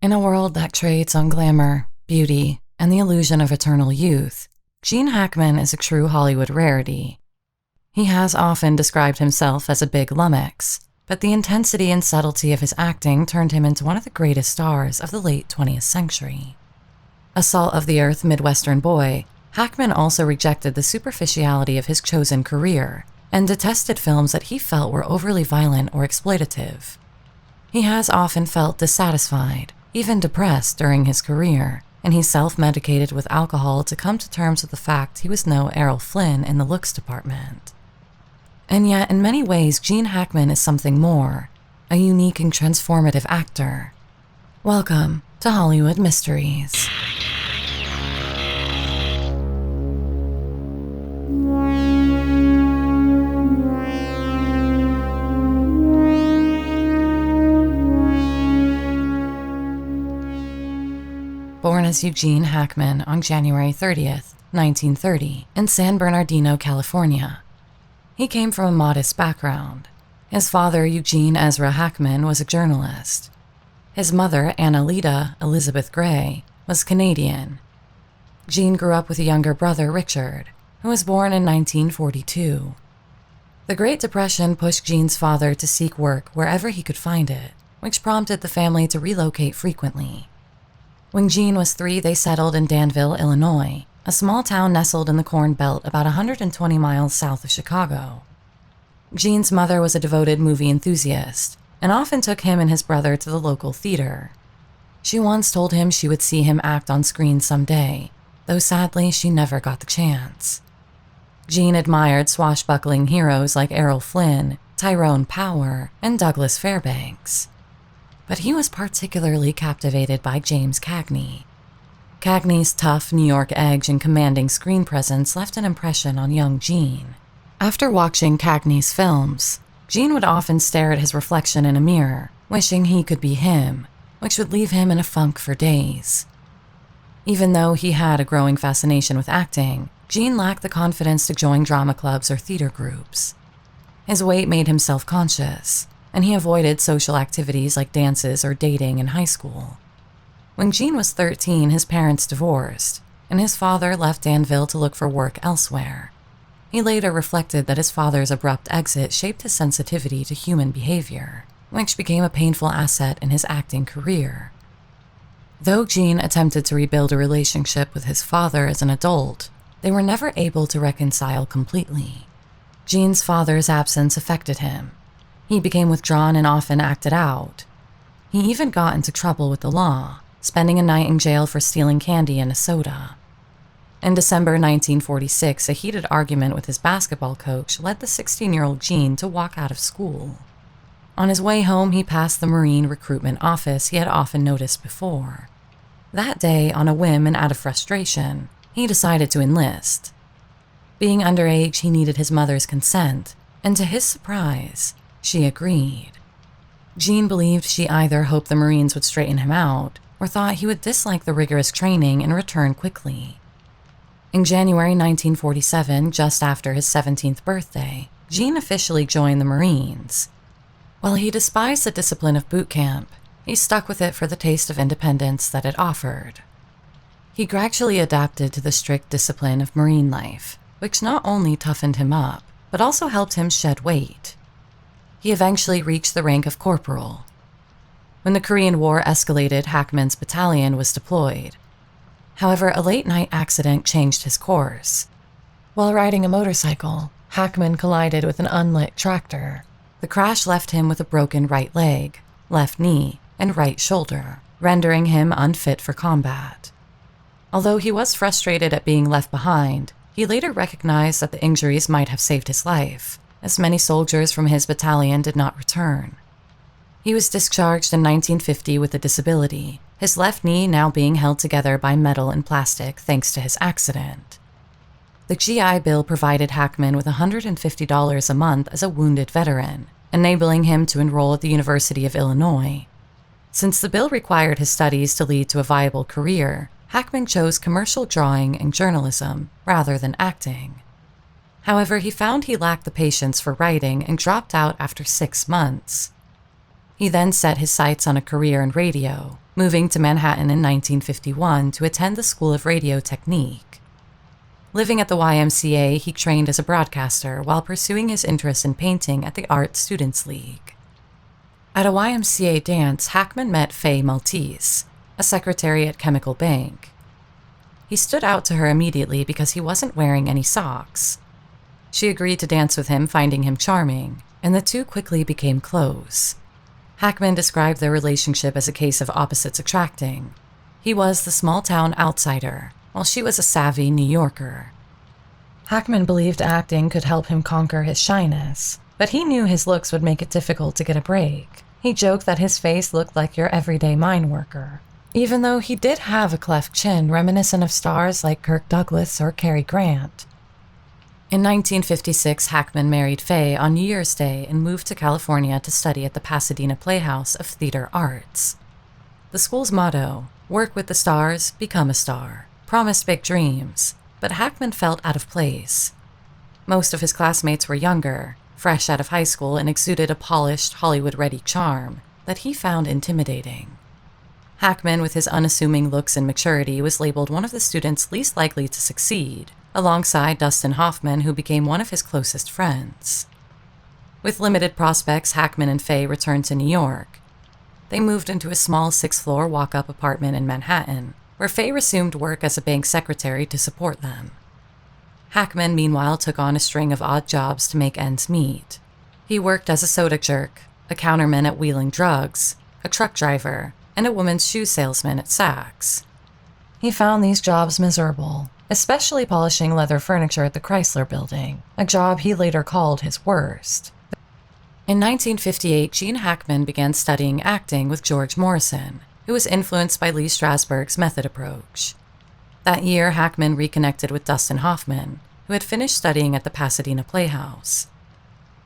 In a world that trades on glamour, beauty, and the illusion of eternal youth, Gene Hackman is a true Hollywood rarity. He has often described himself as a big lummox, but the intensity and subtlety of his acting turned him into one of the greatest stars of the late 20th century. A salt-of-the-earth Midwestern boy, Hackman also rejected the superficiality of his chosen career and detested films that he felt were overly violent or exploitative. He has often felt dissatisfied, even depressed during his career, and he self-medicated with alcohol to come to terms with the fact he was no Errol Flynn in the looks department. And yet, in many ways, Gene Hackman is something more, a unique and transformative actor. Welcome to Hollywood Mysteries. Born as Eugene Hackman on January 30th, 1930, in San Bernardino, California. He came from a modest background. His father, Eugene Ezra Hackman, was a journalist. His mother, Annalita Elizabeth Gray, was Canadian. Gene grew up with a younger brother, Richard, who was born in 1942. The Great Depression pushed Gene's father to seek work wherever he could find it, which prompted the family to relocate frequently. When Gene was 3, they settled in Danville, Illinois, a small town nestled in the Corn Belt about 120 miles south of Chicago. Gene's mother was a devoted movie enthusiast and often took him and his brother to the local theater. She once told him she would see him act on screen someday, though sadly she never got the chance. Gene admired swashbuckling heroes like Errol Flynn, Tyrone Power, and Douglas Fairbanks. But he was particularly captivated by James Cagney. Cagney's tough New York edge and commanding screen presence left an impression on young Gene. After watching Cagney's films, Gene would often stare at his reflection in a mirror, wishing he could be him, which would leave him in a funk for days. Even though he had a growing fascination with acting, Gene lacked the confidence to join drama clubs or theater groups. His weight made him self-conscious, and he avoided social activities like dances or dating in high school. When Gene was 13, his parents divorced, and his father left Danville to look for work elsewhere. He later reflected that his father's abrupt exit shaped his sensitivity to human behavior, which became a painful asset in his acting career. Though Gene attempted to rebuild a relationship with his father as an adult, they were never able to reconcile completely. Gene's father's absence affected him. He became withdrawn and often acted out. He even got into trouble with the law, spending a night in jail for stealing candy and a soda. In December 1946, a heated argument with his basketball coach led the 16-year-old Gene to walk out of school. On his way home, he passed the Marine recruitment office he had often noticed before. That day, on a whim and out of frustration, he decided to enlist. Being underage, he needed his mother's consent, and to his surprise, she agreed. Gene believed she either hoped the Marines would straighten him out or thought he would dislike the rigorous training and return quickly. In January 1947, just after his 17th birthday, Gene officially joined the Marines. While he despised the discipline of boot camp, he stuck with it for the taste of independence that it offered. He gradually adapted to the strict discipline of Marine life, which not only toughened him up, but also helped him shed weight. He eventually reached the rank of corporal. When the Korean War escalated, Hackman's battalion was deployed. However, a late-night accident changed his course. While riding a motorcycle, Hackman collided with an unlit tractor. The crash left him with a broken right leg, left knee, and right shoulder, rendering him unfit for combat. Although he was frustrated at being left behind, he later recognized that the injuries might have saved his life, as many soldiers from his battalion did not return. He was discharged in 1950 with a disability, his left knee now being held together by metal and plastic thanks to his accident. The GI Bill provided Hackman with $150 a month as a wounded veteran, enabling him to enroll at the University of Illinois. Since the bill required his studies to lead to a viable career, Hackman chose commercial drawing and journalism rather than acting. However, he found he lacked the patience for writing and dropped out after 6 months. He then set his sights on a career in radio, moving to Manhattan in 1951 to attend the School of Radio Technique. Living at the YMCA, he trained as a broadcaster while pursuing his interest in painting at the Art Students League. At a YMCA dance, Hackman met Faye Maltese, a secretary at Chemical Bank. He stood out to her immediately because he wasn't wearing any socks. She agreed to dance with him, finding him charming, and the two quickly became close. Hackman described their relationship as a case of opposites attracting. He was the small-town outsider, while she was a savvy New Yorker. Hackman believed acting could help him conquer his shyness, but he knew his looks would make it difficult to get a break. He joked that his face looked like your everyday mine worker, even though he did have a cleft chin reminiscent of stars like Kirk Douglas or Cary Grant. In 1956, Hackman married Faye on New Year's Day and moved to California to study at the Pasadena Playhouse of Theater Arts. The school's motto, "Work with the stars, become a star," promised big dreams, but Hackman felt out of place. Most of his classmates were younger, fresh out of high school, and exuded a polished, Hollywood-ready charm that he found intimidating. Hackman, with his unassuming looks and maturity, was labeled one of the students least likely to succeed, alongside Dustin Hoffman, who became one of his closest friends. With limited prospects, Hackman and Faye returned to New York. They moved into a small 6th-floor walk-up apartment in Manhattan, where Faye resumed work as a bank secretary to support them. Hackman, meanwhile, took on a string of odd jobs to make ends meet. He worked as a soda jerk, a counterman at Wheeling Drugs, a truck driver, and a woman's shoe salesman at Saks. He found these jobs miserable, especially polishing leather furniture at the Chrysler Building, a job he later called his worst. In 1958, Gene Hackman began studying acting with George Morrison, who was influenced by Lee Strasberg's method approach. That year, Hackman reconnected with Dustin Hoffman, who had finished studying at the Pasadena Playhouse.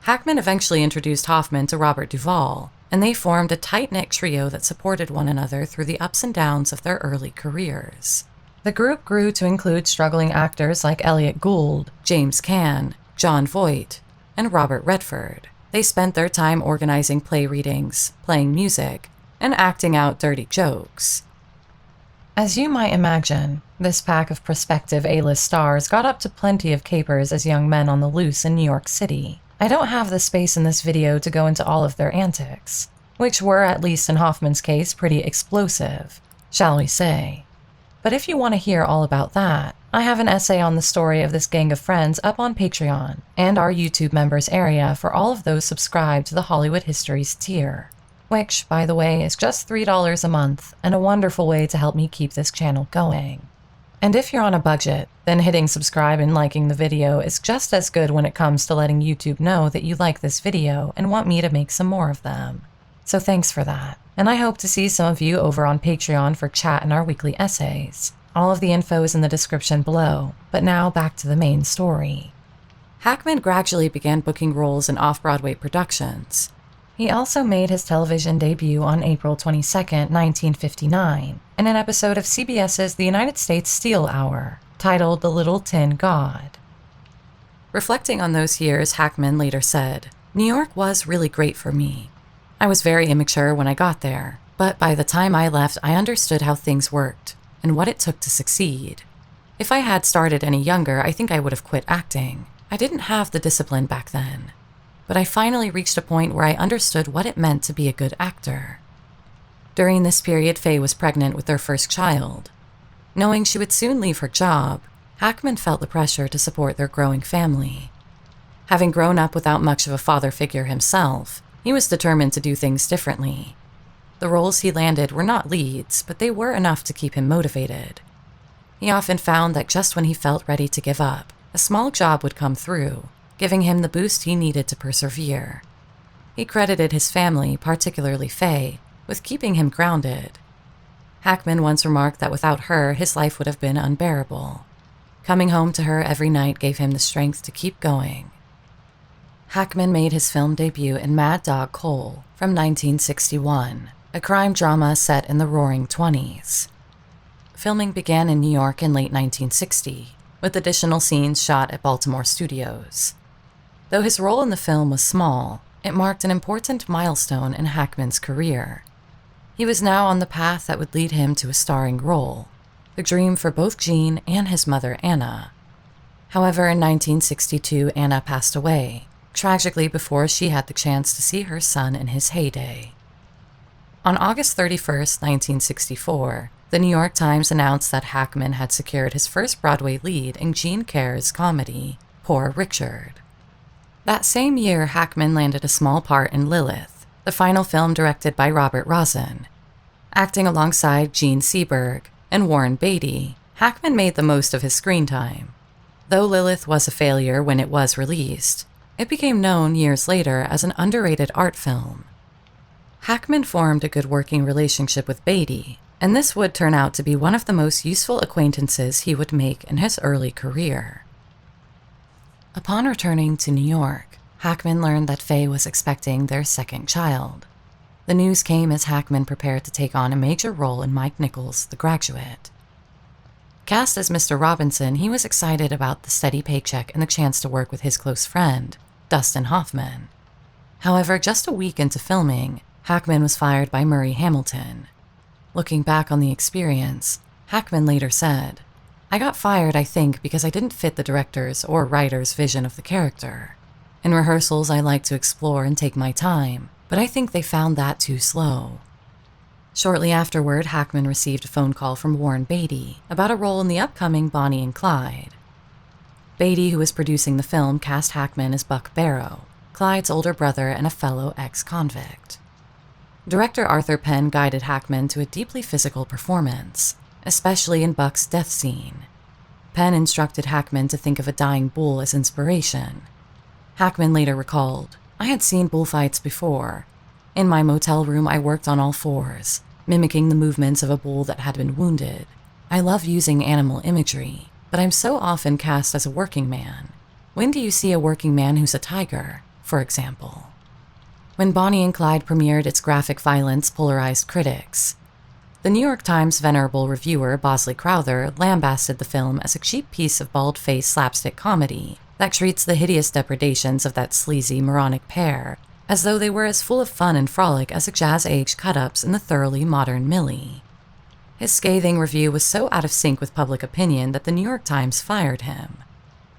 Hackman eventually introduced Hoffman to Robert Duvall, and they formed a tight-knit trio that supported one another through the ups and downs of their early careers. The group grew to include struggling actors like Elliot Gould, James Caan, Jon Voight, and Robert Redford. They spent their time organizing play readings, playing music, and acting out dirty jokes. As you might imagine, this pack of prospective A-list stars got up to plenty of capers as young men on the loose in New York City. I don't have the space in this video to go into all of their antics, which were, at least in Hoffman's case, pretty explosive, shall we say. But if you want to hear all about that, I have an essay on the story of this gang of friends up on Patreon and our YouTube members area for all of those subscribed to the Hollywood Histories tier, which, by the way, is just $3 a month and a wonderful way to help me keep this channel going. And if you're on a budget, then hitting subscribe and liking the video is just as good when it comes to letting YouTube know that you like this video and want me to make some more of them. So thanks for that. And I hope to see some of you over on Patreon for chat and our weekly essays. All of the info is in the description below, but now back to the main story. Hackman gradually began booking roles in off-Broadway productions. He also made his television debut on April 22, 1959, in an episode of CBS's The United States Steel Hour, titled The Little Tin God. Reflecting on those years, Hackman later said, "New York was really great for me. I was very immature when I got there, but by the time I left, I understood how things worked and what it took to succeed. If I had started any younger, I think I would have quit acting. I didn't have the discipline back then. But I finally reached a point where I understood what it meant to be a good actor." During this period, Faye was pregnant with their first child. Knowing she would soon leave her job, Hackman felt the pressure to support their growing family. Having grown up without much of a father figure himself, he was determined to do things differently. The roles he landed were not leads, but they were enough to keep him motivated. He often found that just when he felt ready to give up, a small job would come through, giving him the boost he needed to persevere. He credited his family, particularly Faye, with keeping him grounded. Hackman once remarked that without her, his life would have been unbearable. Coming home to her every night gave him the strength to keep going. Hackman made his film debut in Mad Dog Cole from 1961, a crime drama set in the Roaring '20s. Filming began in New York in late 1960, with additional scenes shot at Baltimore studios. Though his role in the film was small, it marked an important milestone in Hackman's career. He was now on the path that would lead him to a starring role, a dream for both Gene and his mother, Anna. However, in 1962, Anna passed away, tragically before she had the chance to see her son in his heyday. On August 31st, 1964, the New York Times announced that Hackman had secured his first Broadway lead in Gene Kerr's comedy, Poor Richard. That same year, Hackman landed a small part in Lilith, the final film directed by Robert Rosen. Acting alongside Gene Seberg and Warren Beatty, Hackman made the most of his screen time. Though Lilith was a failure when it was released, it became known years later as an underrated art film. Hackman formed a good working relationship with Beatty, and this would turn out to be one of the most useful acquaintances he would make in his early career. Upon returning to New York, Hackman learned that Faye was expecting their second child. The news came as Hackman prepared to take on a major role in Mike Nichols' The Graduate. Cast as Mr. Robinson, he was excited about the steady paycheck and the chance to work with his close friend, Dustin Hoffman. However, just a week into filming, Hackman was fired by Murray Hamilton. Looking back on the experience, Hackman later said, "I got fired, I think, because I didn't fit the director's or writer's vision of the character. In rehearsals, I like to explore and take my time, but I think they found that too slow." Shortly afterward, Hackman received a phone call from Warren Beatty about a role in the upcoming Bonnie and Clyde. Beatty, who was producing the film, cast Hackman as Buck Barrow, Clyde's older brother and a fellow ex-convict. Director Arthur Penn guided Hackman to a deeply physical performance, especially in Buck's death scene. Penn instructed Hackman to think of a dying bull as inspiration. Hackman later recalled, "I had seen bullfights before. In my motel room, I worked on all fours, mimicking the movements of a bull that had been wounded. I love using animal imagery, but I'm so often cast as a working man. When do you see a working man who's a tiger, for example?" When Bonnie and Clyde premiered, its graphic violence polarized critics. The New York Times' venerable reviewer Bosley Crowther lambasted the film as a cheap piece of bald-faced slapstick comedy that treats the hideous depredations of that sleazy, moronic pair as though they were as full of fun and frolic as a jazz-age cut-ups in the thoroughly modern Millie. His scathing review was so out of sync with public opinion that the New York Times fired him.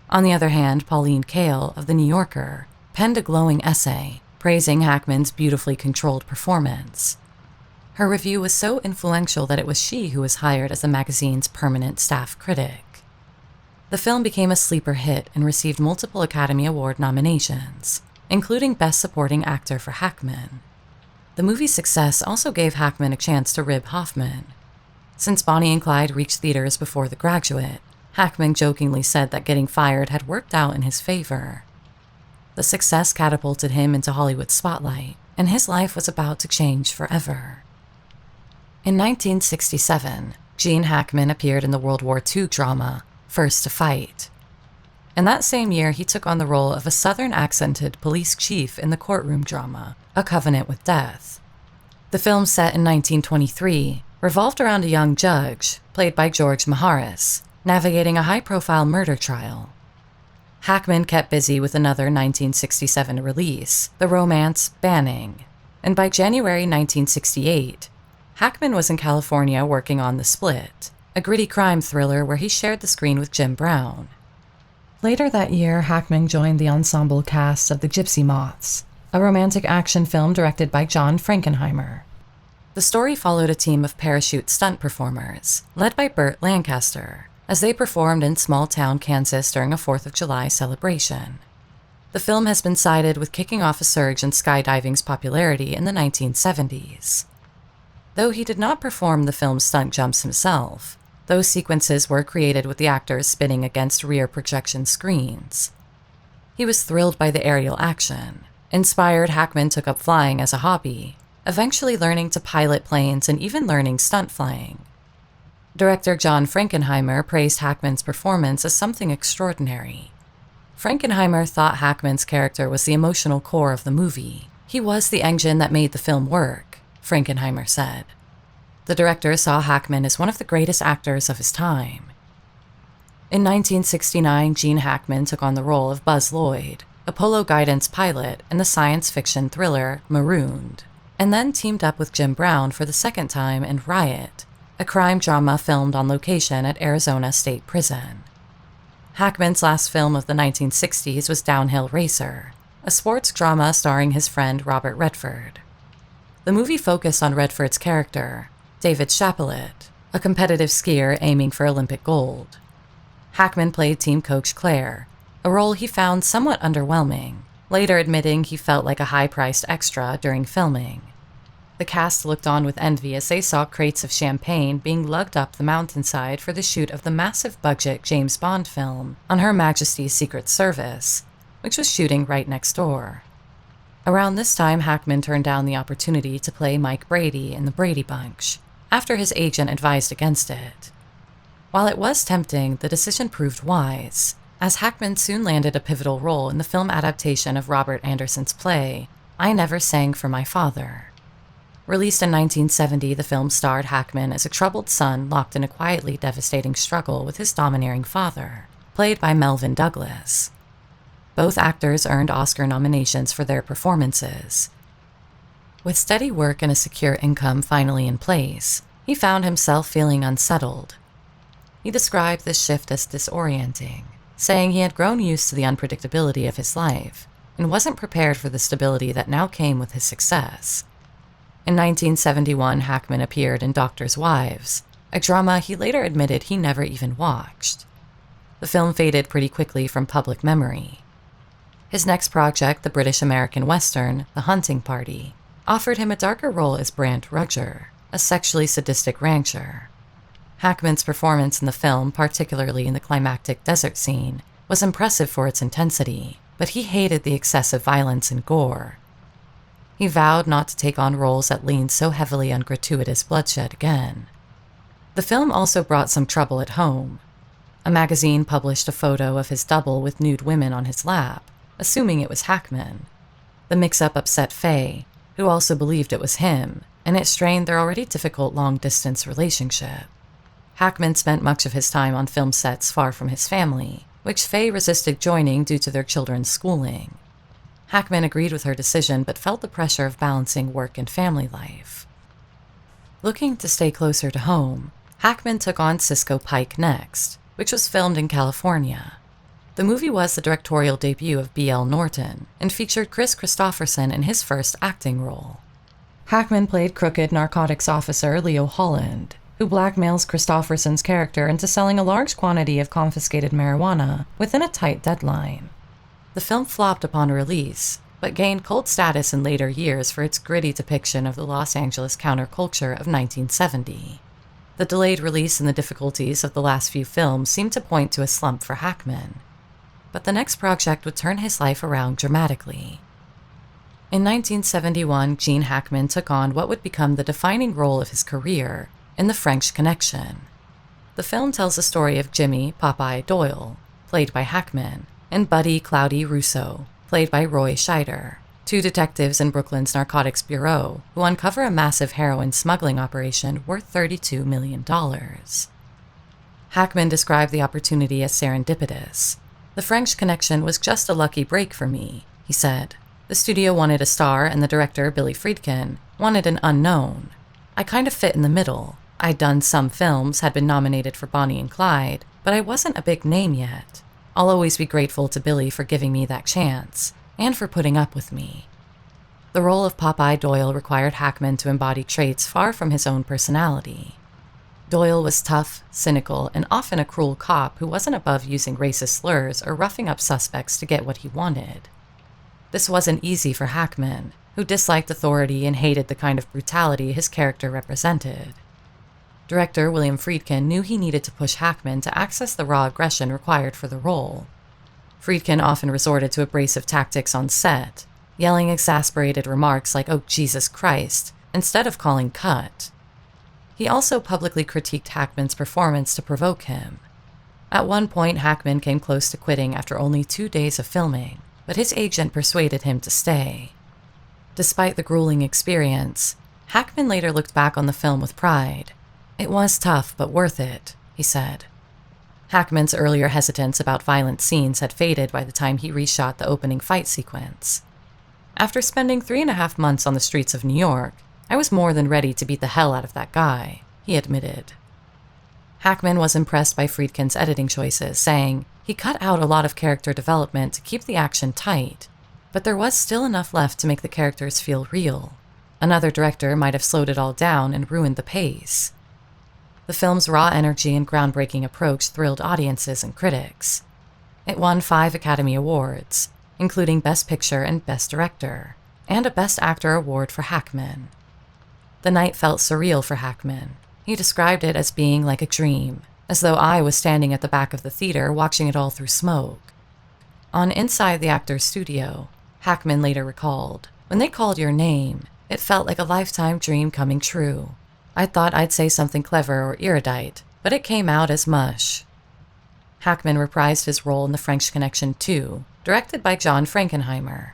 On the other hand, Pauline Kael of The New Yorker penned a glowing essay praising Hackman's beautifully controlled performance. Her review was so influential that it was she who was hired as the magazine's permanent staff critic. The film became a sleeper hit and received multiple Academy Award nominations, including Best Supporting Actor for Hackman. The movie's success also gave Hackman a chance to rib Hoffman. Since Bonnie and Clyde reached theaters before The Graduate, Hackman jokingly said that getting fired had worked out in his favor. The success catapulted him into Hollywood's spotlight, and his life was about to change forever. In 1967, Gene Hackman appeared in the World War II drama, First to Fight. In that same year, he took on the role of a Southern-accented police chief in the courtroom drama, A Covenant with Death. The film, set in 1923, revolved around a young judge, played by George Maharis, navigating a high-profile murder trial. Hackman kept busy with another 1967 release, the romance Banning, and by January 1968, Hackman was in California working on The Split, a gritty crime thriller where he shared the screen with Jim Brown. Later that year, Hackman joined the ensemble cast of The Gypsy Moths, a romantic action film directed by John Frankenheimer. The story followed a team of parachute stunt performers, led by Burt Lancaster, as they performed in small-town Kansas during a 4th of July celebration. The film has been cited with kicking off a surge in skydiving's popularity in the 1970s. Though he did not perform the film's stunt jumps himself, those sequences were created with the actors spinning against rear projection screens. He was thrilled by the aerial action. Inspired, Hackman took up flying as a hobby, eventually learning to pilot planes and even learning stunt flying. Director John Frankenheimer praised Hackman's performance as something extraordinary. Frankenheimer thought Hackman's character was the emotional core of the movie. "He was the engine that made the film work," Frankenheimer said. The director saw Hackman as one of the greatest actors of his time. In 1969, Gene Hackman took on the role of Buzz Lloyd, Apollo guidance pilot in the science fiction thriller Marooned. and then teamed up with Jim Brown for the second time in Riot, a crime drama filmed on location at Arizona State Prison. Hackman's last film of the 1960s was Downhill Racer, a sports drama starring his friend Robert Redford. The movie focused on Redford's character, David Chapelet, a competitive skier aiming for Olympic gold. Hackman played team coach Claire, a role he found somewhat underwhelming, later admitting he felt like a high-priced extra during filming. The cast looked on with envy as they saw crates of champagne being lugged up the mountainside for the shoot of the massive-budget James Bond film on Her Majesty's Secret Service, which was shooting right next door. Around this time, Hackman turned down the opportunity to play Mike Brady in The Brady Bunch, after his agent advised against it. While it was tempting, the decision proved wise, as Hackman soon landed a pivotal role in the film adaptation of Robert Anderson's play, I Never Sang for My Father. Released in 1970, the film starred Hackman as a troubled son locked in a quietly devastating struggle with his domineering father, played by Melvyn Douglas. Both actors earned Oscar nominations for their performances. With steady work and a secure income finally in place, he found himself feeling unsettled. He described this shift as disorienting, saying he had grown used to the unpredictability of his life and wasn't prepared for the stability that now came with his success. In 1971, Hackman appeared in Doctors' Wives, a drama he later admitted he never even watched. The film faded pretty quickly from public memory. His next project, the British-American Western, The Hunting Party, offered him a darker role as Brant Rudger, a sexually sadistic rancher. Hackman's performance in the film, particularly in the climactic desert scene, was impressive for its intensity, but he hated the excessive violence and gore. He vowed not to take on roles that leaned so heavily on gratuitous bloodshed again. The film also brought some trouble at home. A magazine published a photo of his double with nude women on his lap, assuming it was Hackman. The mix-up upset Faye, who also believed it was him, and it strained their already difficult long-distance relationship. Hackman spent much of his time on film sets far from his family, which Faye resisted joining due to their children's schooling. Hackman agreed with her decision but felt the pressure of balancing work and family life. Looking to stay closer to home, Hackman took on Cisco Pike next, which was filmed in California. The movie was the directorial debut of B.L. Norton and featured Chris Christopherson in his first acting role. Hackman played crooked narcotics officer Leo Holland, who blackmails Christopherson's character into selling a large quantity of confiscated marijuana within a tight deadline. The film flopped upon release, but gained cult status in later years for its gritty depiction of the Los Angeles counterculture of 1970. The delayed release and the difficulties of the last few films seemed to point to a slump for Hackman. But the next project would turn his life around dramatically. In 1971, Gene Hackman took on what would become the defining role of his career in The French Connection. The film tells the story of Jimmy Popeye Doyle, played by Hackman, and Buddy Cloudy Russo, played by Roy Scheider, two detectives in Brooklyn's Narcotics Bureau who uncover a massive heroin smuggling operation worth $32 million. Hackman described the opportunity as serendipitous. "The French Connection was just a lucky break for me," he said. "The studio wanted a star and the director, Billy Friedkin, wanted an unknown. I kind of fit in the middle. I'd done some films, had been nominated for Bonnie and Clyde, but I wasn't a big name yet. I'll always be grateful to Billy for giving me that chance, and for putting up with me." The role of Popeye Doyle required Hackman to embody traits far from his own personality. Doyle was tough, cynical, and often a cruel cop who wasn't above using racist slurs or roughing up suspects to get what he wanted. This wasn't easy for Hackman, who disliked authority and hated the kind of brutality his character represented. Director William Friedkin knew he needed to push Hackman to access the raw aggression required for the role. Friedkin often resorted to abrasive tactics on set, yelling exasperated remarks like, "Oh, Jesus Christ," instead of calling cut. He also publicly critiqued Hackman's performance to provoke him. At one point, Hackman came close to quitting after only 2 days of filming, but his agent persuaded him to stay. Despite the grueling experience, Hackman later looked back on the film with pride. "It was tough, but worth it," he said. Hackman's earlier hesitance about violent scenes had faded by the time he reshot the opening fight sequence. After spending 3.5 months on the streets of New York, I was more than ready to beat the hell out of that guy, he admitted. Hackman was impressed by Friedkin's editing choices, saying he cut out a lot of character development to keep the action tight, but there was still enough left to make the characters feel real. Another director might have slowed it all down and ruined the pace. The film's raw energy and groundbreaking approach thrilled audiences and critics. It won 5 Academy Awards, including Best Picture and Best Director, and a Best Actor award for Hackman. The night felt surreal for Hackman. He described it as being like a dream, as though I was standing at the back of the theater watching it all through smoke. On Inside the Actor's Studio, Hackman later recalled, "When they called your name, it felt like a lifetime dream coming true. I thought I'd say something clever or erudite, but it came out as mush." Hackman reprised his role in The French Connection 2, directed by John Frankenheimer.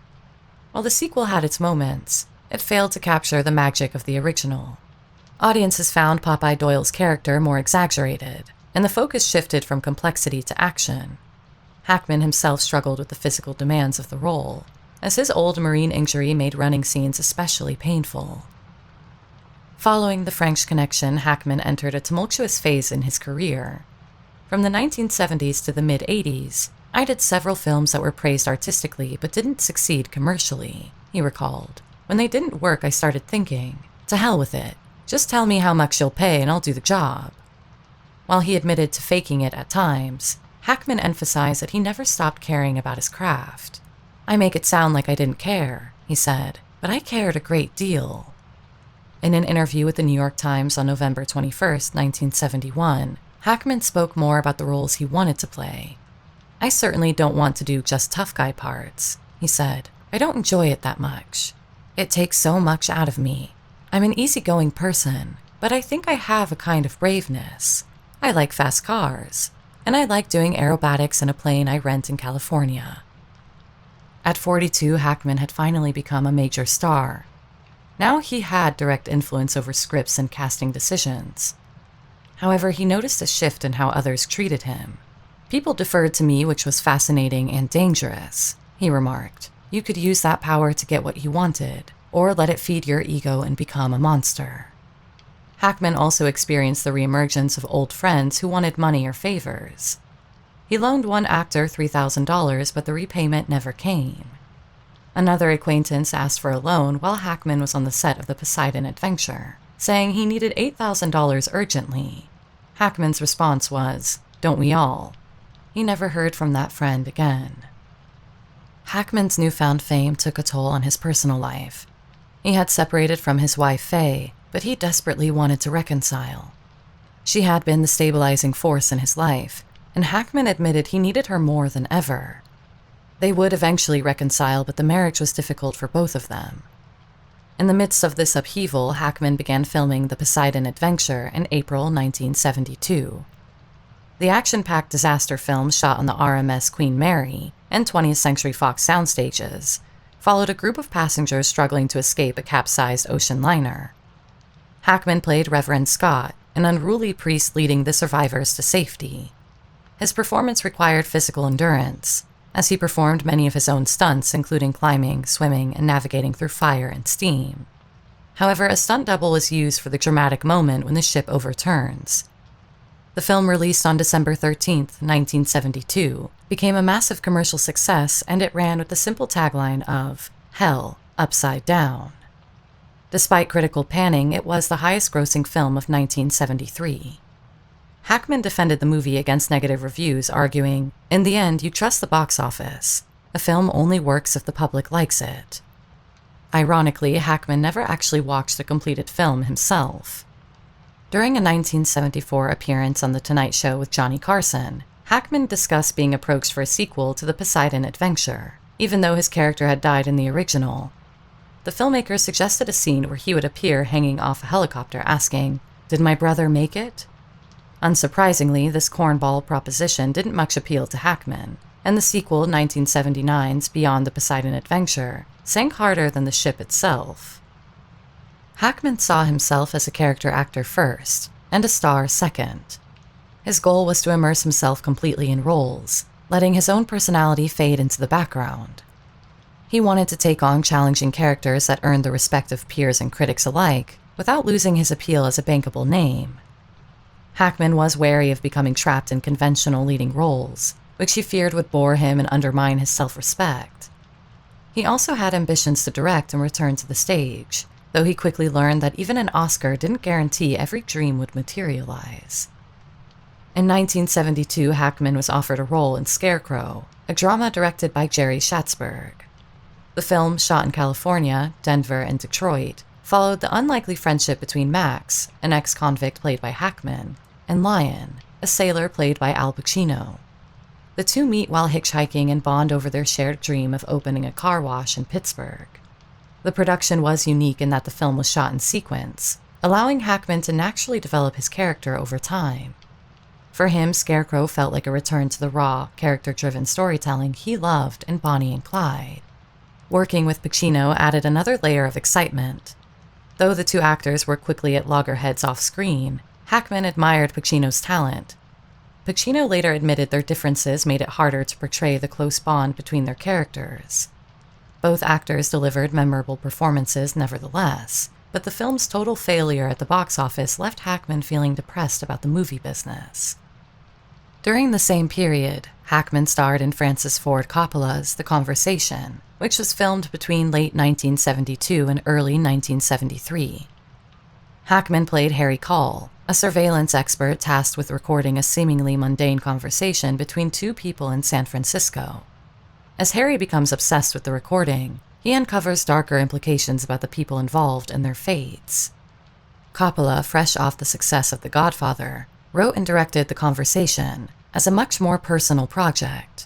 While the sequel had its moments, it failed to capture the magic of the original. Audiences found Popeye Doyle's character more exaggerated, and the focus shifted from complexity to action. Hackman himself struggled with the physical demands of the role, as his old Marine injury made running scenes especially painful. Following The French Connection, Hackman entered a tumultuous phase in his career. From the 1970s to the mid-80s, I did several films that were praised artistically but didn't succeed commercially, he recalled. When they didn't work, I started thinking, to hell with it. Just tell me how much you'll pay and I'll do the job. While he admitted to faking it at times, Hackman emphasized that he never stopped caring about his craft. "I make it sound like I didn't care," he said, "but I cared a great deal." In an interview with the New York Times on November 21, 1971, Hackman spoke more about the roles he wanted to play. "I certainly don't want to do just tough guy parts," he said. "I don't enjoy it that much. It takes so much out of me. I'm an easygoing person, but I think I have a kind of braveness. I like fast cars, and I like doing aerobatics in a plane I rent in California." At 42, Hackman had finally become a major star. Now he had direct influence over scripts and casting decisions. However, he noticed a shift in how others treated him. "People deferred to me, which was fascinating and dangerous," he remarked. "You could use that power to get what you wanted, or let it feed your ego and become a monster." Hackman also experienced the reemergence of old friends who wanted money or favors. He loaned one actor $3,000, but the repayment never came. Another acquaintance asked for a loan while Hackman was on the set of The Poseidon Adventure, saying he needed $8,000 urgently. Hackman's response was, "Don't we all?" He never heard from that friend again. Hackman's newfound fame took a toll on his personal life. He had separated from his wife, Faye, but he desperately wanted to reconcile. She had been the stabilizing force in his life, and Hackman admitted he needed her more than ever. They would eventually reconcile, but the marriage was difficult for both of them. In the midst of this upheaval, Hackman began filming The Poseidon Adventure in April 1972. The action-packed disaster film shot on the RMS Queen Mary and 20th Century Fox soundstages followed a group of passengers struggling to escape a capsized ocean liner. Hackman played Reverend Scott, an unruly priest leading the survivors to safety. His performance required physical endurance, as he performed many of his own stunts, including climbing, swimming, and navigating through fire and steam. However, a stunt double was used for the dramatic moment when the ship overturns. The film, released on December 13, 1972, became a massive commercial success, and it ran with the simple tagline of "Hell Upside Down." Despite critical panning, it was the highest-grossing film of 1973. Hackman defended the movie against negative reviews, arguing, "In the end, you trust the box office. A film only works if the public likes it." Ironically, Hackman never actually watched the completed film himself. During a 1974 appearance on The Tonight Show with Johnny Carson, Hackman discussed being approached for a sequel to The Poseidon Adventure, even though his character had died in the original. The filmmaker suggested a scene where he would appear hanging off a helicopter asking, "Did my brother make it?" Unsurprisingly, this cornball proposition didn't much appeal to Hackman, and the sequel, 1979's Beyond the Poseidon Adventure, sank harder than the ship itself. Hackman saw himself as a character actor first, and a star second. His goal was to immerse himself completely in roles, letting his own personality fade into the background. He wanted to take on challenging characters that earned the respect of peers and critics alike, without losing his appeal as a bankable name. Hackman was wary of becoming trapped in conventional leading roles, which he feared would bore him and undermine his self-respect. He also had ambitions to direct and return to the stage, though he quickly learned that even an Oscar didn't guarantee every dream would materialize. In 1972, Hackman was offered a role in Scarecrow, a drama directed by Jerry Schatzberg. The film, shot in California, Denver, and Detroit, followed the unlikely friendship between Max, an ex-convict played by Hackman, and Lion, a sailor played by Al Pacino. The two meet while hitchhiking and bond over their shared dream of opening a car wash in Pittsburgh. The production was unique in that the film was shot in sequence, allowing Hackman to naturally develop his character over time. For him, Scarecrow felt like a return to the raw, character-driven storytelling he loved in Bonnie and Clyde. Working with Pacino added another layer of excitement. Though the two actors were quickly at loggerheads off-screen, Hackman admired Pacino's talent. Pacino later admitted their differences made it harder to portray the close bond between their characters. Both actors delivered memorable performances nevertheless, but the film's total failure at the box office left Hackman feeling depressed about the movie business. During the same period, Hackman starred in Francis Ford Coppola's The Conversation, which was filmed between late 1972 and early 1973. Hackman played Harry Call, a surveillance expert tasked with recording a seemingly mundane conversation between two people in San Francisco. As Harry becomes obsessed with the recording, he uncovers darker implications about the people involved and their fates. Coppola, fresh off the success of The Godfather, wrote and directed The Conversation as a much more personal project.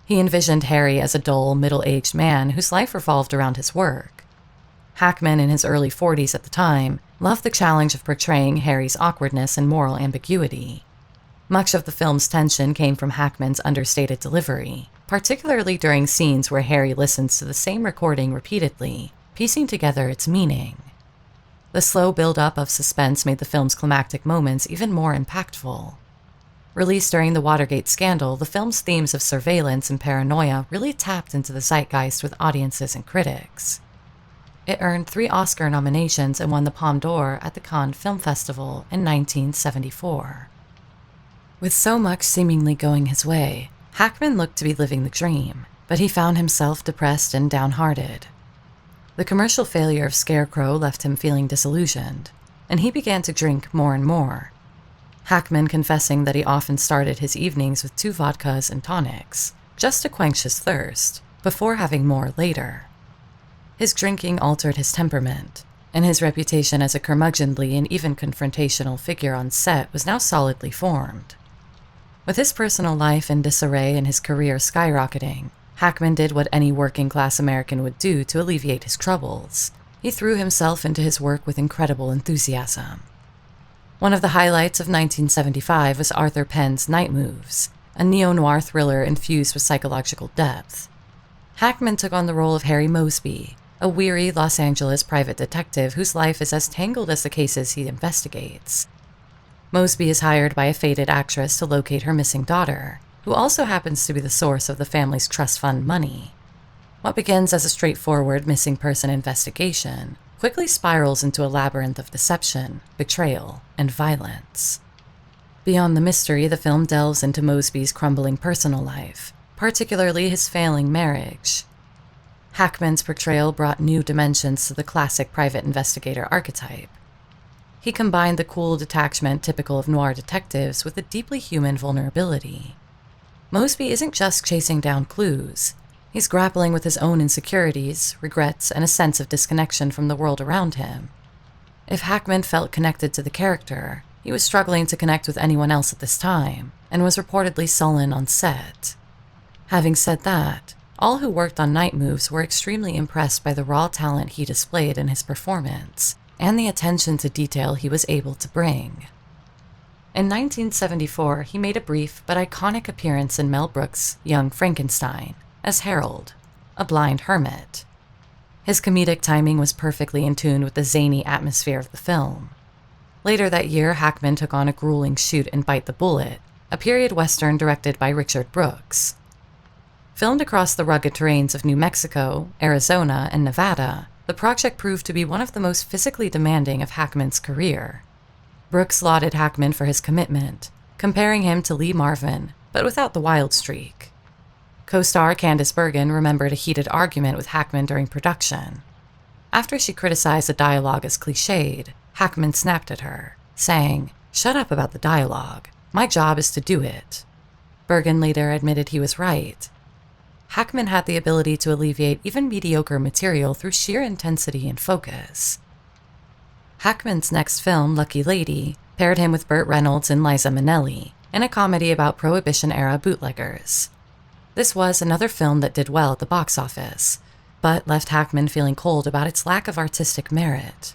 He envisioned Harry as a dull, middle-aged man whose life revolved around his work. Hackman, in his early 40s at the time, loved the challenge of portraying Harry's awkwardness and moral ambiguity. Much of the film's tension came from Hackman's understated delivery, particularly during scenes where Harry listens to the same recording repeatedly, piecing together its meaning. The slow build-up of suspense made the film's climactic moments even more impactful. Released during the Watergate scandal, the film's themes of surveillance and paranoia really tapped into the zeitgeist with audiences and critics. It earned 3 Oscar nominations and won the Palme d'Or at the Cannes Film Festival in 1974. With so much seemingly going his way, Hackman looked to be living the dream, but he found himself depressed and downhearted. The commercial failure of Scarecrow left him feeling disillusioned, and he began to drink more and more. Hackman confessing that he often started his evenings with 2 vodkas and tonics, just to quench his thirst, before having more later. His drinking altered his temperament, and his reputation as a curmudgeonly and even confrontational figure on set was now solidly formed. With his personal life in disarray and his career skyrocketing, Hackman did what any working-class American would do to alleviate his troubles. He threw himself into his work with incredible enthusiasm. One of the highlights of 1975 was Arthur Penn's Night Moves, a neo-noir thriller infused with psychological depth. Hackman took on the role of Harry Mosby, a weary Los Angeles private detective whose life is as tangled as the cases he investigates. Mosby is hired by a fated actress to locate her missing daughter, who also happens to be the source of the family's trust fund money. What begins as a straightforward missing person investigation quickly spirals into a labyrinth of deception, betrayal, and violence. Beyond the mystery, the film delves into Mosby's crumbling personal life, particularly his failing marriage. Hackman's portrayal brought new dimensions to the classic private investigator archetype. He combined the cool detachment typical of noir detectives with a deeply human vulnerability. Mosby isn't just chasing down clues. He's grappling with his own insecurities, regrets, and a sense of disconnection from the world around him. If Hackman felt connected to the character, he was struggling to connect with anyone else at this time, and was reportedly sullen on set. Having said that, all who worked on Night Moves were extremely impressed by the raw talent he displayed in his performance, and the attention to detail he was able to bring. In 1974, he made a brief but iconic appearance in Mel Brooks' Young Frankenstein, as Harold, a blind hermit. His comedic timing was perfectly in tune with the zany atmosphere of the film. Later that year, Hackman took on a grueling shoot in Bite the Bullet, a period western directed by Richard Brooks. Filmed across the rugged terrains of New Mexico, Arizona, and Nevada, the project proved to be one of the most physically demanding of Hackman's career. Brooks lauded Hackman for his commitment, comparing him to Lee Marvin, but without the wild streak. Co-star Candice Bergen remembered a heated argument with Hackman during production. After she criticized the dialogue as cliched, Hackman snapped at her, saying, "Shut up about the dialogue. My job is to do it." Bergen later admitted he was right. Hackman had the ability to alleviate even mediocre material through sheer intensity and focus. Hackman's next film, Lucky Lady, paired him with Burt Reynolds and Liza Minnelli in a comedy about Prohibition-era bootleggers. This was another film that did well at the box office, but left Hackman feeling cold about its lack of artistic merit.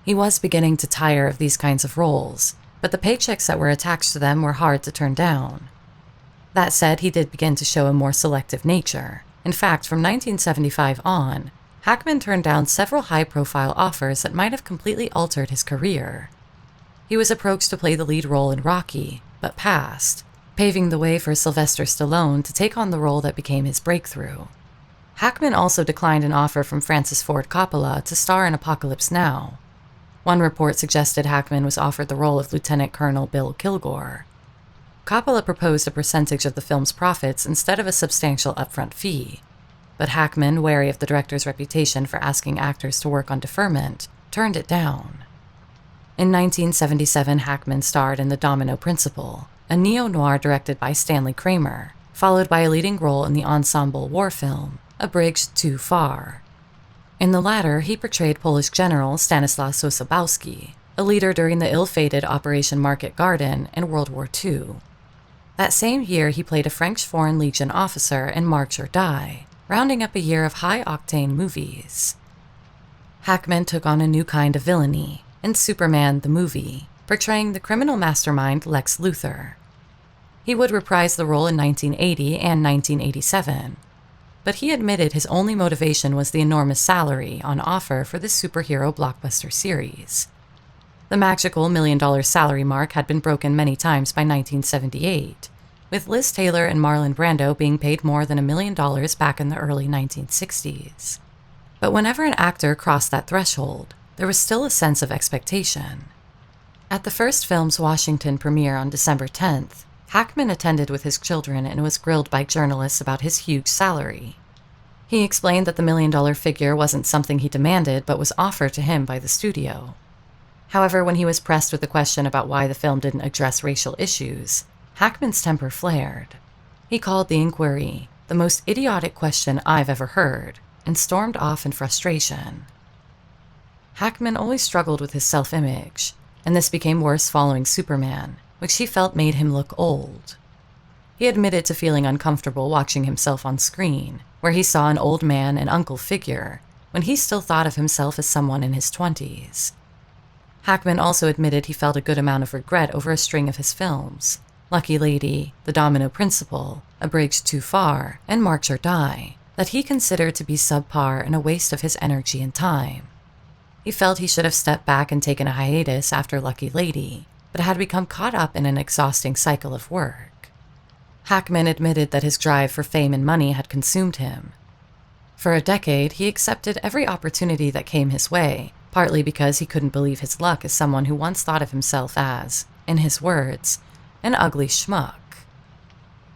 He was beginning to tire of these kinds of roles, but the paychecks that were attached to them were hard to turn down. That said, he did begin to show a more selective nature. In fact, from 1975 on, Hackman turned down several high-profile offers that might have completely altered his career. He was approached to play the lead role in Rocky, but passed, paving the way for Sylvester Stallone to take on the role that became his breakthrough. Hackman also declined an offer from Francis Ford Coppola to star in Apocalypse Now. One report suggested Hackman was offered the role of Lieutenant Colonel Bill Kilgore. Coppola proposed a percentage of the film's profits instead of a substantial upfront fee, but Hackman, wary of the director's reputation for asking actors to work on deferment, turned it down. In 1977, Hackman starred in The Domino Principle, a neo-noir directed by Stanley Kramer, followed by a leading role in the ensemble war film, A Bridge Too Far. In the latter, he portrayed Polish General Stanislaw Sosabowski, a leader during the ill-fated Operation Market Garden in World War II. That same year, he played a French Foreign Legion officer in March or Die, rounding up a year of high-octane movies. Hackman took on a new kind of villainy in Superman the Movie, portraying the criminal mastermind Lex Luthor. He would reprise the role in 1980 and 1987, but he admitted his only motivation was the enormous salary on offer for this superhero blockbuster series. The magical $1 million salary mark had been broken many times by 1978, with Liz Taylor and Marlon Brando being paid more than $1 million back in the early 1960s. But whenever an actor crossed that threshold, there was still a sense of expectation. At the first film's Washington premiere on December 10th, Hackman attended with his children and was grilled by journalists about his huge salary. He explained that the $1 million figure wasn't something he demanded but was offered to him by the studio. However, when he was pressed with the question about why the film didn't address racial issues, Hackman's temper flared. He called the inquiry the most idiotic question I've ever heard and stormed off in frustration. Hackman always struggled with his self-image, and this became worse following Superman, which he felt made him look old. He admitted to feeling uncomfortable watching himself on screen, where he saw an old man and uncle figure, when he still thought of himself as someone in his 20s. Hackman also admitted he felt a good amount of regret over a string of his films, Lucky Lady, The Domino Principle, A Bridge Too Far, and March or Die, that he considered to be subpar and a waste of his energy and time. He felt he should have stepped back and taken a hiatus after Lucky Lady, but had become caught up in an exhausting cycle of work. Hackman admitted that his drive for fame and money had consumed him. For a decade, he accepted every opportunity that came his way, partly because he couldn't believe his luck as someone who once thought of himself as, in his words, an ugly schmuck.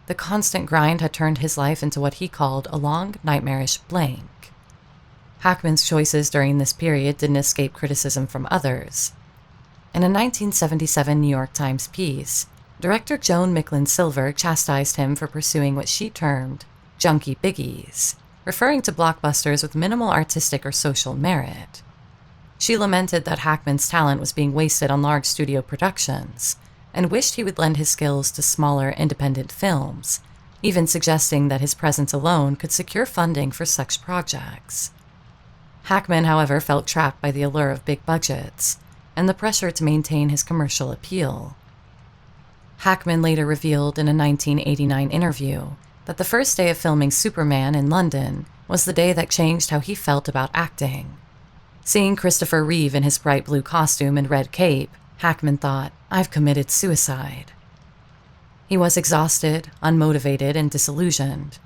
The constant grind had turned his life into what he called a long, nightmarish blank. Hackman's choices during this period didn't escape criticism from others. In a 1977 New York Times piece, director Joan Micklin Silver chastised him for pursuing what she termed junky biggies, referring to blockbusters with minimal artistic or social merit. She lamented that Hackman's talent was being wasted on large studio productions, and wished he would lend his skills to smaller, independent films, even suggesting that his presence alone could secure funding for such projects. Hackman, however, felt trapped by the allure of big budgets and the pressure to maintain his commercial appeal. Hackman later revealed in a 1989 interview that the first day of filming Superman in London was the day that changed how he felt about acting. Seeing Christopher Reeve in his bright blue costume and red cape, Hackman thought, "I've committed suicide." He was exhausted, unmotivated, and disillusioned.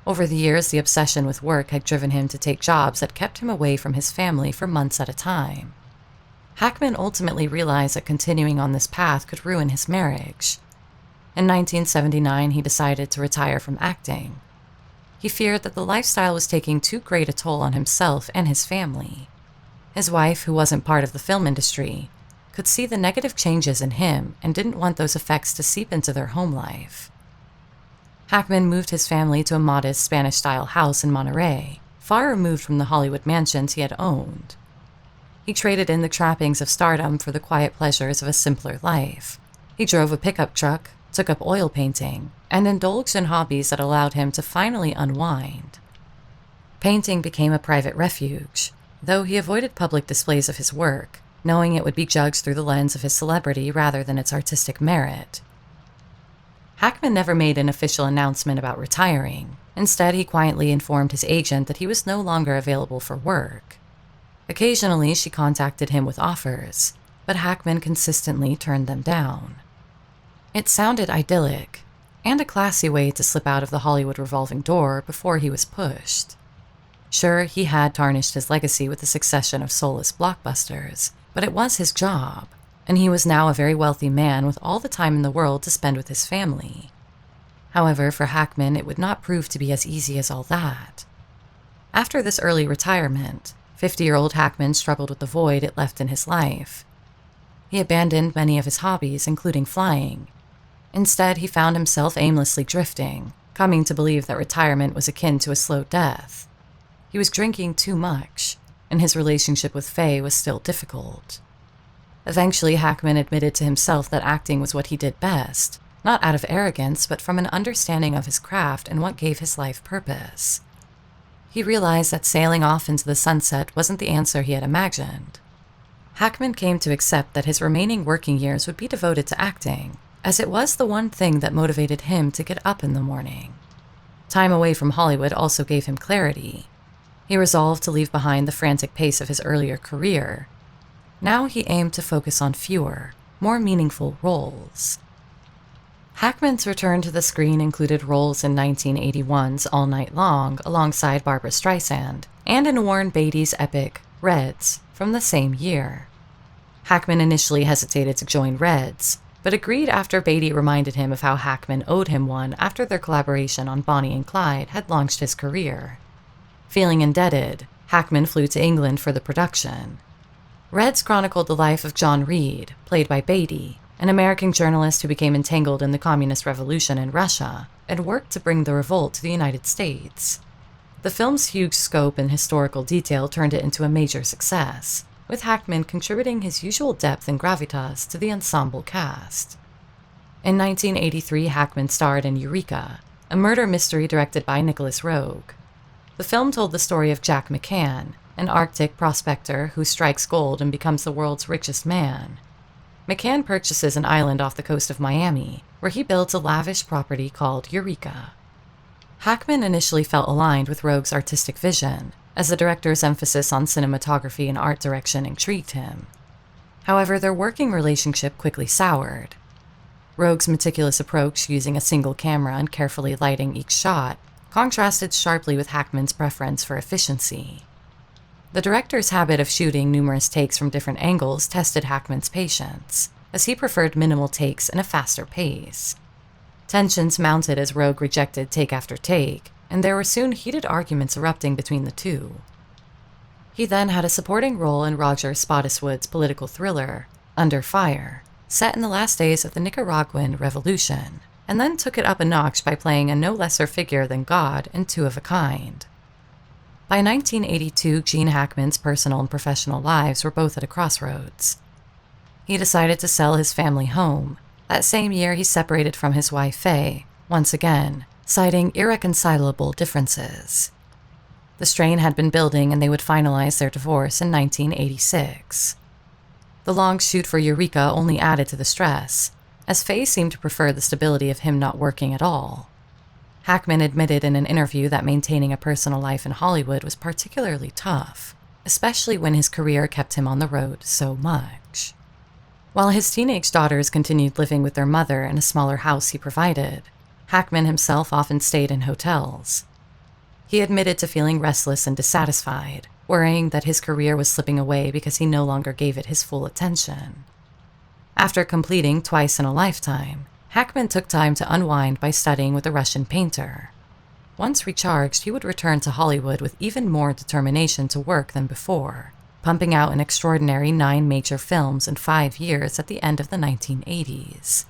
Over the years, the obsession with work had driven him to take jobs that kept him away from his family for months at a time. Hackman ultimately realized that continuing on this path could ruin his marriage. In 1979, he decided to retire from acting. He feared that the lifestyle was taking too great a toll on himself and his family. His wife, who wasn't part of the film industry, could see the negative changes in him and didn't want those effects to seep into their home life. Hackman moved his family to a modest Spanish-style house in Monterey, far removed from the Hollywood mansions he had owned. He traded in the trappings of stardom for the quiet pleasures of a simpler life. He drove a pickup truck, took up oil painting, and indulged in hobbies that allowed him to finally unwind. Painting became a private refuge, though he avoided public displays of his work, knowing it would be judged through the lens of his celebrity rather than its artistic merit. Hackman never made an official announcement about retiring. Instead, he quietly informed his agent that he was no longer available for work. Occasionally, she contacted him with offers, but Hackman consistently turned them down. It sounded idyllic, and a classy way to slip out of the Hollywood revolving door before he was pushed. Sure, he had tarnished his legacy with a succession of soulless blockbusters, but it was his job, and he was now a very wealthy man with all the time in the world to spend with his family. However, for Hackman, it would not prove to be as easy as all that. After this early retirement, 50-year-old Hackman struggled with the void it left in his life. He abandoned many of his hobbies, including flying. Instead, he found himself aimlessly drifting, coming to believe that retirement was akin to a slow death. He was drinking too much, and his relationship with Faye was still difficult. Eventually, Hackman admitted to himself that acting was what he did best, not out of arrogance, but from an understanding of his craft and what gave his life purpose. He realized that sailing off into the sunset wasn't the answer he had imagined. Hackman came to accept that his remaining working years would be devoted to acting, as it was the one thing that motivated him to get up in the morning. Time away from Hollywood also gave him clarity. He resolved to leave behind the frantic pace of his earlier career. Now he aimed to focus on fewer, more meaningful roles. Hackman's return to the screen included roles in 1981's All Night Long alongside Barbra Streisand, and in Warren Beatty's epic Reds from the same year. Hackman initially hesitated to join Reds, but agreed after Beatty reminded him of how Hackman owed him one after their collaboration on Bonnie and Clyde had launched his career. Feeling indebted, Hackman flew to England for the production. Reds chronicled the life of John Reed, played by Beatty, an American journalist who became entangled in the Communist Revolution in Russia and worked to bring the revolt to the United States. The film's huge scope and historical detail turned it into a major success, with Hackman contributing his usual depth and gravitas to the ensemble cast. In 1983, Hackman starred in Eureka, a murder mystery directed by Nicholas Roeg. The film told the story of Jack McCann, an Arctic prospector who strikes gold and becomes the world's richest man. McCann purchases an island off the coast of Miami, where he builds a lavish property called Eureka. Hackman initially felt aligned with Roeg's artistic vision, as the director's emphasis on cinematography and art direction intrigued him. However, their working relationship quickly soured. Roeg's meticulous approach, using a single camera and carefully lighting each shot, contrasted sharply with Hackman's preference for efficiency. The director's habit of shooting numerous takes from different angles tested Hackman's patience, as he preferred minimal takes and a faster pace. Tensions mounted as Roeg rejected take after take, and there were soon heated arguments erupting between the two. He then had a supporting role in Roger Spottiswood's political thriller, Under Fire, set in the last days of the Nicaraguan Revolution, and then took it up a notch by playing a no lesser figure than God in Two of a Kind. By 1982, Gene Hackman's personal and professional lives were both at a crossroads. He decided to sell his family home. That same year, he separated from his wife, Faye, once again, citing irreconcilable differences. The strain had been building, and they would finalize their divorce in 1986. The long shoot for Eureka only added to the stress, as Faye seemed to prefer the stability of him not working at all. Hackman admitted in an interview that maintaining a personal life in Hollywood was particularly tough, especially when his career kept him on the road so much. While his teenage daughters continued living with their mother in a smaller house he provided, Hackman himself often stayed in hotels. He admitted to feeling restless and dissatisfied, worrying that his career was slipping away because he no longer gave it his full attention. After completing Twice in a Lifetime, Hackman took time to unwind by studying with a Russian painter. Once recharged, he would return to Hollywood with even more determination to work than before, pumping out an extraordinary 9 major films in 5 years at the end of the 1980s.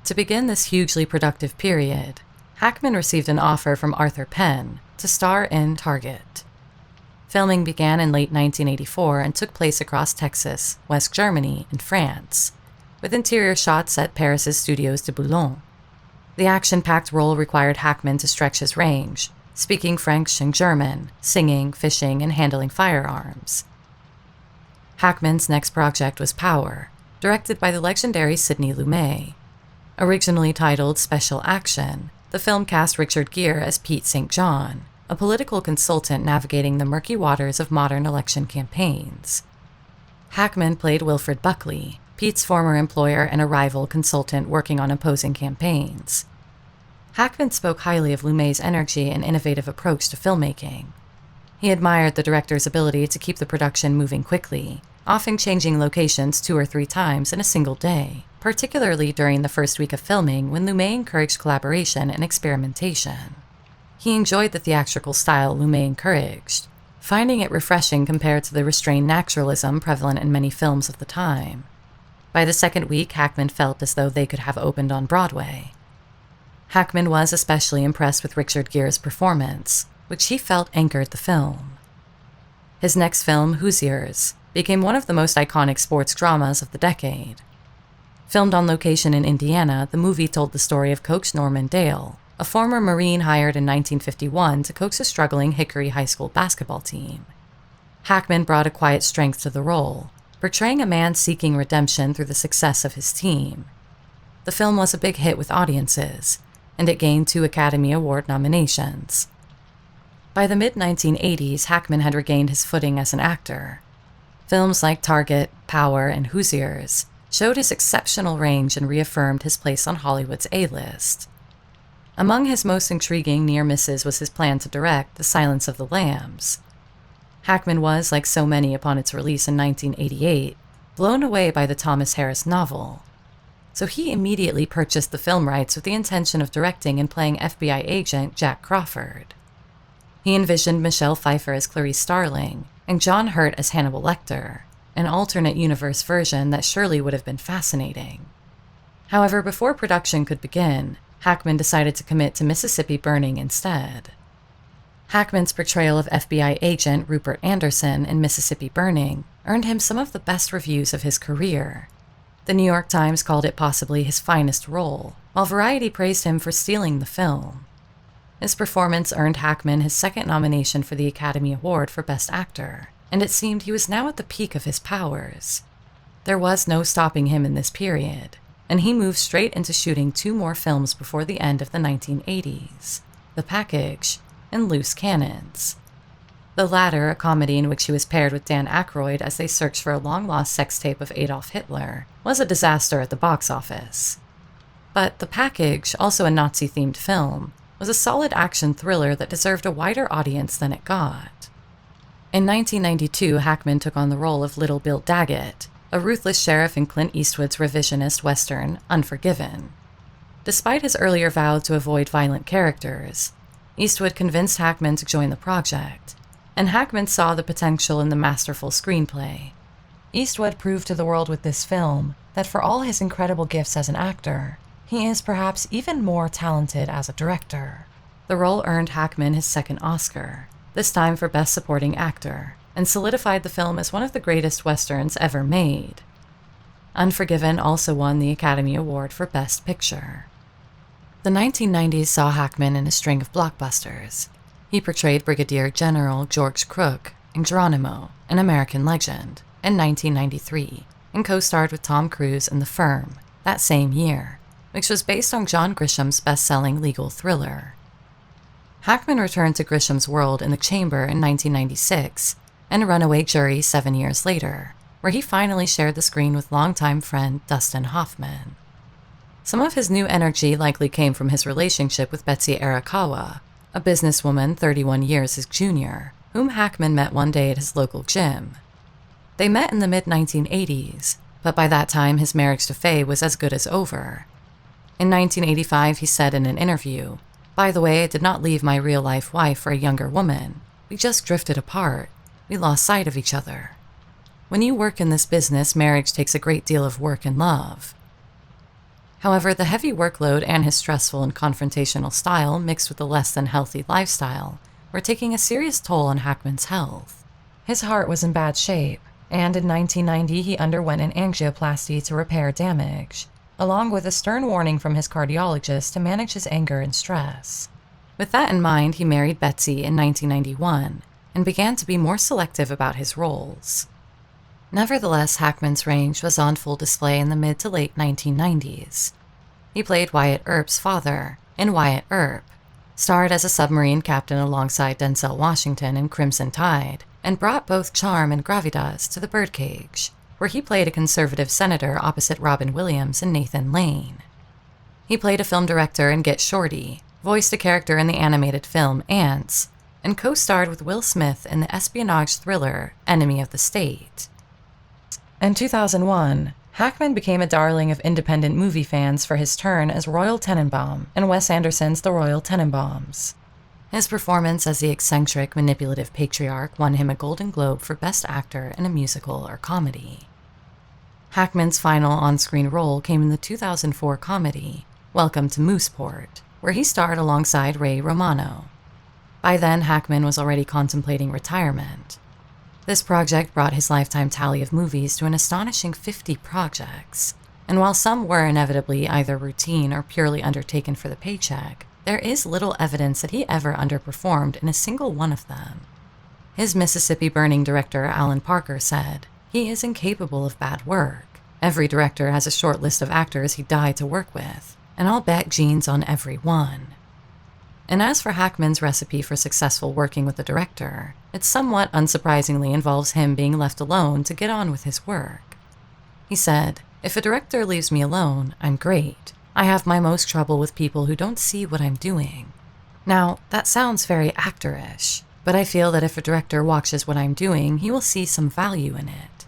To begin this hugely productive period, Hackman received an offer from Arthur Penn to star in Target. Filming began in late 1984 and took place across Texas, West Germany, and France, with interior shots at Paris's Studios de Boulogne. The action-packed role required Hackman to stretch his range, speaking French and German, singing, fishing, and handling firearms. Hackman's next project was Power, directed by the legendary Sidney Lumet. Originally titled Special Action, the film cast Richard Gere as Pete St. John, a political consultant navigating the murky waters of modern election campaigns. Hackman played Wilfred Buckley, Pete's former employer and a rival consultant working on opposing campaigns. Hackman spoke highly of Lumet's energy and innovative approach to filmmaking. He admired the director's ability to keep the production moving quickly, often changing locations 2 or 3 times in a single day, particularly during the first week of filming when Lumet encouraged collaboration and experimentation. He enjoyed the theatrical style Lumet encouraged, finding it refreshing compared to the restrained naturalism prevalent in many films of the time. By the second week, Hackman felt as though they could have opened on Broadway. Hackman was especially impressed with Richard Gere's performance, which he felt anchored the film. His next film, Hoosiers, became one of the most iconic sports dramas of the decade. Filmed on location in Indiana, the movie told the story of Coach Norman Dale, a former Marine hired in 1951 to coax a struggling Hickory High School basketball team. Hackman brought a quiet strength to the role, portraying a man seeking redemption through the success of his team. The film was a big hit with audiences, and it gained 2 Academy Award nominations. By the mid-1980s, Hackman had regained his footing as an actor. Films like Target, Power, and Hoosiers showed his exceptional range and reaffirmed his place on Hollywood's A-list. Among his most intriguing near misses was his plan to direct The Silence of the Lambs. Hackman was, like so many upon its release in 1988, blown away by the Thomas Harris novel. So he immediately purchased the film rights with the intention of directing and playing FBI agent Jack Crawford. He envisioned Michelle Pfeiffer as Clarice Starling and John Hurt as Hannibal Lecter, an alternate universe version that surely would have been fascinating. However, before production could begin, Hackman decided to commit to Mississippi Burning instead. Hackman's portrayal of FBI agent Rupert Anderson in Mississippi Burning earned him some of the best reviews of his career. The New York Times called it possibly his finest role, while Variety praised him for stealing the film. His performance earned Hackman his 2nd nomination for the Academy Award for Best Actor, and it seemed he was now at the peak of his powers. There was no stopping him in this period, and he moved straight into shooting 2 more films before the end of the 1980s, The Package and Loose Cannons. The latter, a comedy in which he was paired with Dan Aykroyd as they searched for a long-lost sex tape of Adolf Hitler, was a disaster at the box office. But The Package, also a Nazi-themed film, was a solid action thriller that deserved a wider audience than it got. In 1992, Hackman took on the role of Little Bill Daggett, a ruthless sheriff in Clint Eastwood's revisionist western, Unforgiven. Despite his earlier vow to avoid violent characters, Eastwood convinced Hackman to join the project, and Hackman saw the potential in the masterful screenplay. Eastwood proved to the world with this film that for all his incredible gifts as an actor, he is perhaps even more talented as a director. The role earned Hackman his 2nd Oscar, this time for Best Supporting Actor, and solidified the film as one of the greatest westerns ever made. Unforgiven also won the Academy Award for Best Picture. The 1990s saw Hackman in a string of blockbusters. He portrayed Brigadier General George Crook in Geronimo, An American Legend, in 1993, and co-starred with Tom Cruise in The Firm that same year, which was based on John Grisham's best-selling legal thriller. Hackman returned to Grisham's world in The Chamber in 1996 and Runaway Jury 7 years later, where he finally shared the screen with longtime friend Dustin Hoffman. Some of his new energy likely came from his relationship with Betsy Arakawa, a businesswoman 31 years his junior, whom Hackman met one day at his local gym. They met in the mid-1980s, but by that time his marriage to Faye was as good as over. In 1985, he said in an interview, "By the way, I did not leave my real-life wife for a younger woman. We just drifted apart. We lost sight of each other." When you work in this business, marriage takes a great deal of work and love. However, the heavy workload and his stressful and confrontational style, mixed with a less than healthy lifestyle, were taking a serious toll on Hackman's health. His heart was in bad shape, and in 1990 he underwent an angioplasty to repair damage, along with a stern warning from his cardiologist to manage his anger and stress. With that in mind, he married Betsy in 1991 and began to be more selective about his roles. Nevertheless, Hackman's range was on full display in the mid to late 1990s. He played Wyatt Earp's father in Wyatt Earp, starred as a submarine captain alongside Denzel Washington in Crimson Tide, and brought both charm and gravitas to the Birdcage, where he played a conservative senator opposite Robin Williams and Nathan Lane. He played a film director in Get Shorty, voiced a character in the animated film Ants, and co-starred with Will Smith in the espionage thriller Enemy of the State. In 2001, Hackman became a darling of independent movie fans for his turn as Royal Tenenbaum in Wes Anderson's The Royal Tenenbaums. His performance as the eccentric, manipulative patriarch won him a Golden Globe for Best Actor in a Musical or Comedy. Hackman's final on-screen role came in the 2004 comedy Welcome to Mooseport, where he starred alongside Ray Romano. By then, Hackman was already contemplating retirement. This project brought his lifetime tally of movies to an astonishing 50 projects, and while some were inevitably either routine or purely undertaken for the paycheck, there is little evidence that he ever underperformed in a single one of them. His Mississippi Burning director Alan Parker said, "He is incapable of bad work. Every director has a short list of actors he'd die to work with, and I'll bet Gene's on every one." And as for Hackman's recipe for successful working with a director, it somewhat unsurprisingly involves him being left alone to get on with his work. He said, "If a director leaves me alone, I'm great. I have my most trouble with people who don't see what I'm doing." Now, that sounds very actorish, but I feel that if a director watches what I'm doing, he will see some value in it.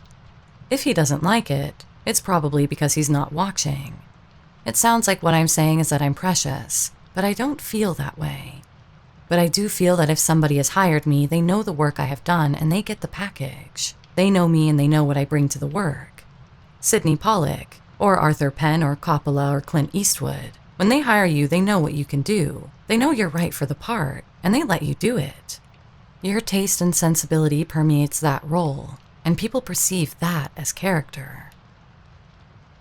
If he doesn't like it, it's probably because he's not watching. It sounds like what I'm saying is that I'm precious, but I don't feel that way. But I do feel that if somebody has hired me, they know the work I have done and they get the package. They know me and they know what I bring to the work. Sidney Pollack, or Arthur Penn or Coppola or Clint Eastwood, when they hire you, they know what you can do. They know you're right for the part, and they let you do it. Your taste and sensibility permeates that role, and people perceive that as character.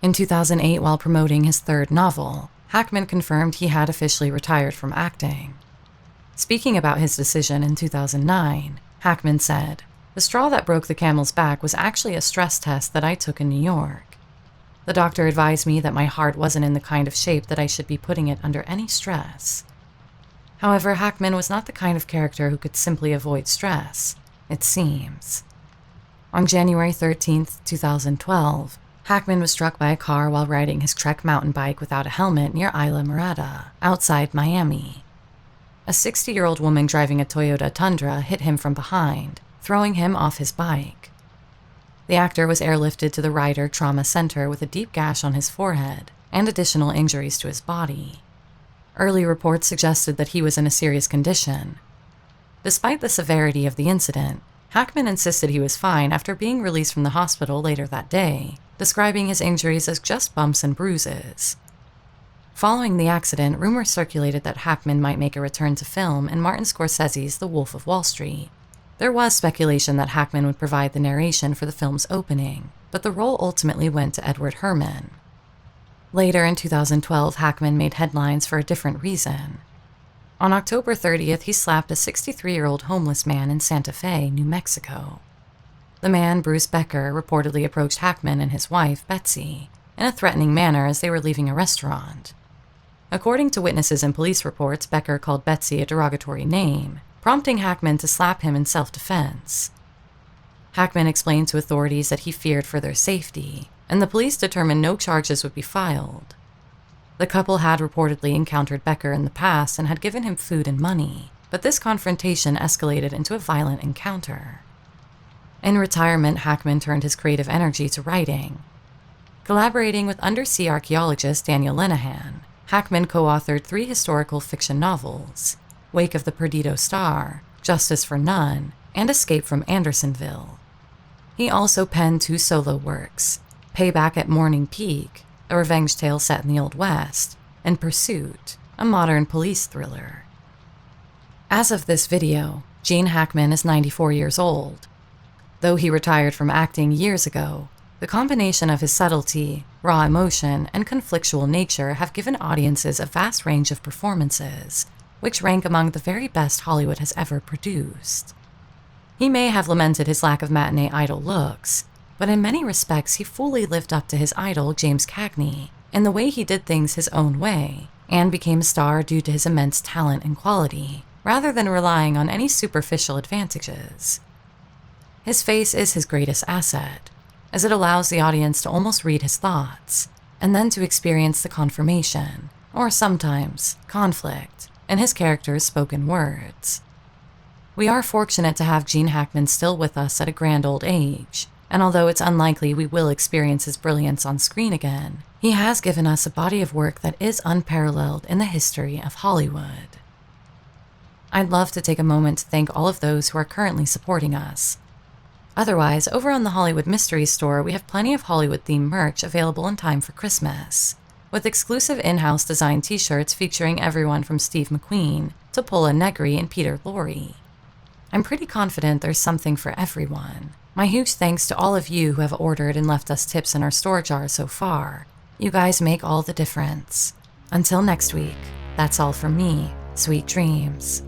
In 2008, while promoting his third novel, Hackman confirmed he had officially retired from acting. Speaking about his decision in 2009, Hackman said, "The straw that broke the camel's back was actually a stress test that I took in New York. The doctor advised me that my heart wasn't in the kind of shape that I should be putting it under any stress." However, Hackman was not the kind of character who could simply avoid stress, it seems. On January 13th, 2012, Hackman was struck by a car while riding his Trek mountain bike without a helmet near Isla Mirada, outside Miami. A 60-year-old woman driving a Toyota Tundra hit him from behind, throwing him off his bike. The actor was airlifted to the Ryder Trauma Center with a deep gash on his forehead and additional injuries to his body. Early reports suggested that he was in a serious condition. Despite the severity of the incident, Hackman insisted he was fine after being released from the hospital later that day, describing his injuries as just bumps and bruises. Following the accident, rumors circulated that Hackman might make a return to film in Martin Scorsese's The Wolf of Wall Street. There was speculation that Hackman would provide the narration for the film's opening, but the role ultimately went to Edward Herrmann. Later in 2012, Hackman made headlines for a different reason. On October 30th, he slapped a 63-year-old homeless man in Santa Fe, New Mexico. The man, Bruce Becker, reportedly approached Hackman and his wife, Betsy, in a threatening manner as they were leaving a restaurant. According to witnesses and police reports, Becker called Betsy a derogatory name, prompting Hackman to slap him in self-defense. Hackman explained to authorities that he feared for their safety, and the police determined no charges would be filed. The couple had reportedly encountered Becker in the past and had given him food and money, but this confrontation escalated into a violent encounter. In retirement, Hackman turned his creative energy to writing. Collaborating with undersea archaeologist Daniel Lenihan, Hackman co-authored 3 historical fiction novels: Wake of the Perdido Star, Justice for None, and Escape from Andersonville. He also penned 2 solo works: Payback at Morning Peak, a revenge tale set in the Old West, and Pursuit, a modern police thriller. As of this video, Gene Hackman is 94 years old. Though he retired from acting years ago, the combination of his subtlety, raw emotion, and conflictual nature have given audiences a vast range of performances, which rank among the very best Hollywood has ever produced. He may have lamented his lack of matinee idol looks, but in many respects he fully lived up to his idol James Cagney in the way he did things his own way, and became a star due to his immense talent and quality, rather than relying on any superficial advantages. His face is his greatest asset, as it allows the audience to almost read his thoughts, and then to experience the confirmation, or sometimes conflict, in his character's spoken words. We are fortunate to have Gene Hackman still with us at a grand old age, and although it's unlikely we will experience his brilliance on screen again, he has given us a body of work that is unparalleled in the history of Hollywood. I'd love to take a moment to thank all of those who are currently supporting us. Otherwise, over on the Hollywood Mystery Store, we have plenty of Hollywood-themed merch available in time for Christmas, with exclusive in-house design t-shirts featuring everyone from Steve McQueen to Paula Negri and Peter Lorre. I'm pretty confident there's something for everyone. My huge thanks to all of you who have ordered and left us tips in our store jar so far. You guys make all the difference. Until next week, that's all from me. Sweet dreams.